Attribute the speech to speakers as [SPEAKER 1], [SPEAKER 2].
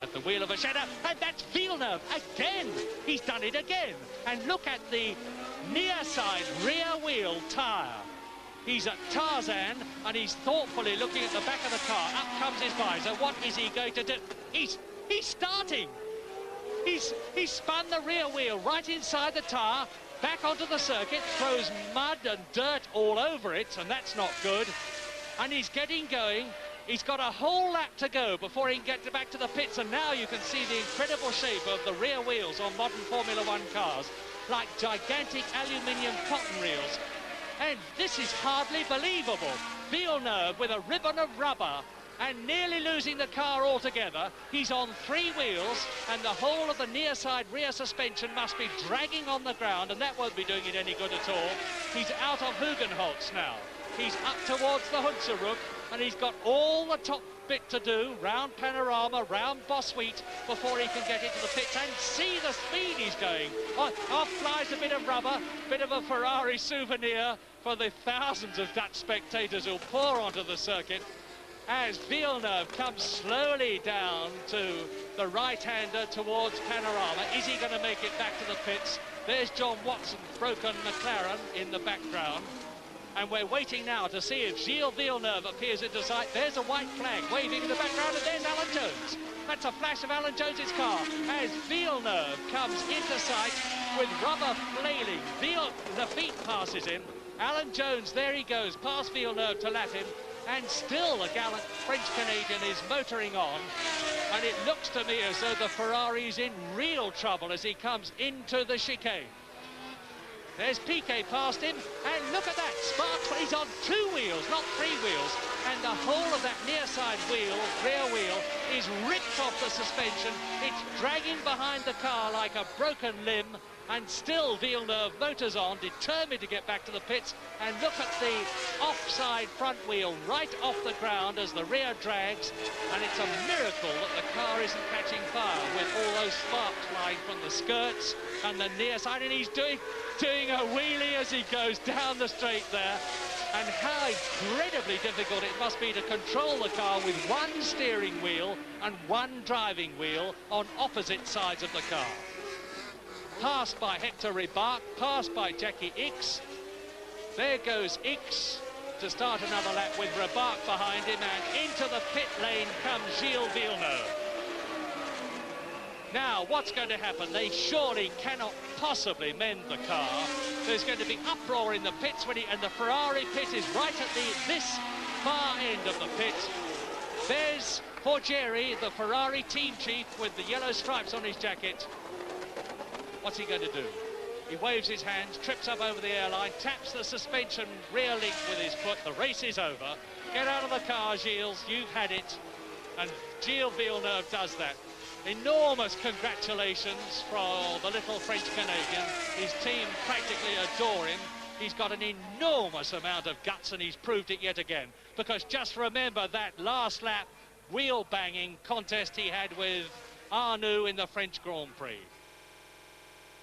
[SPEAKER 1] At the wheel of a shadow, and that's Villeneuve again. He's done it again. And look at the near side rear wheel tyre. He's at Tarzan, and he's thoughtfully looking at the back of the car. Up comes his visor. What is he going to do? He's starting. He's spun the rear wheel right inside the tyre, back onto the circuit, throws mud and dirt all over it, and that's not good. And he's getting going. He's got a whole lap to go before he can get back to the pits, and now you can see the incredible shape of the rear wheels on modern Formula One cars, like gigantic aluminium cotton reels. And this is hardly believable. Villeneuve with a ribbon of rubber and nearly losing the car altogether. He's on 3 wheels, and the whole of the near side rear suspension must be dragging on the ground, and that won't be doing it any good at all. He's out of Hugenholtz now. He's up towards the Hunzerhoek, and he's got all the top bit to do, round Panorama, round Bosweet, before he can get into the pits. And see the speed he's going. Off flies a bit of rubber, bit of a Ferrari souvenir for the thousands of Dutch spectators who'll pour onto the circuit, as Villeneuve comes slowly down to the right-hander towards Panorama. Is he going to make it back to the pits? There's John Watson's broken McLaren in the background. And we're waiting now to see if Giles Villeneuve appears into sight. There's a white flag waving in the background, and there's Alan Jones. That's a flash of Alan Jones's car as Villeneuve comes into sight with rubber flailing. Lafitte passes him. Alan Jones, there he goes, past Villeneuve to lap him. And still the gallant French-Canadian is motoring on. And it looks to me as though the Ferrari's in real trouble as he comes into the chicane. There's Piquet past him, and look at that, Sparks, he's on 2 wheels, not 3 wheels, and the whole of that near side wheel, rear wheel, is ripped off the suspension. It's dragging behind the car like a broken limb, and still Villeneuve motors on, determined to get back to the pits. And look at the offside front wheel right off the ground as the rear drags, and it's a miracle that the car isn't catching fire with all those sparks flying from the skirts and the near side. And he's doing a wheelie as he goes down the straight there. And how incredibly difficult it must be to control the car with 1 steering wheel and 1 driving wheel on opposite sides of the car. Passed by Hector Ribach, passed by Jackie Ickx. There goes Ickx to start another lap with Ribach behind him, and into the pit lane comes Giles Villeneuve. Now, what's going to happen? They surely cannot possibly mend the car. There's going to be uproar in the pits and the Ferrari pit is right at this far end of the pit. There's Forgieri, the Ferrari team chief, with the yellow stripes on his jacket. What's he going to do? He waves his hands, trips up over the airline, taps the suspension rear link with his foot. The race is over. Get out of the car, Giles. You've had it. And Giles Villeneuve does that. Enormous congratulations for the little French-Canadian. His team practically adore him. He's got an enormous amount of guts, and he's proved it yet again. Because just remember that last lap wheel-banging contest he had with Arnoux in the French Grand Prix.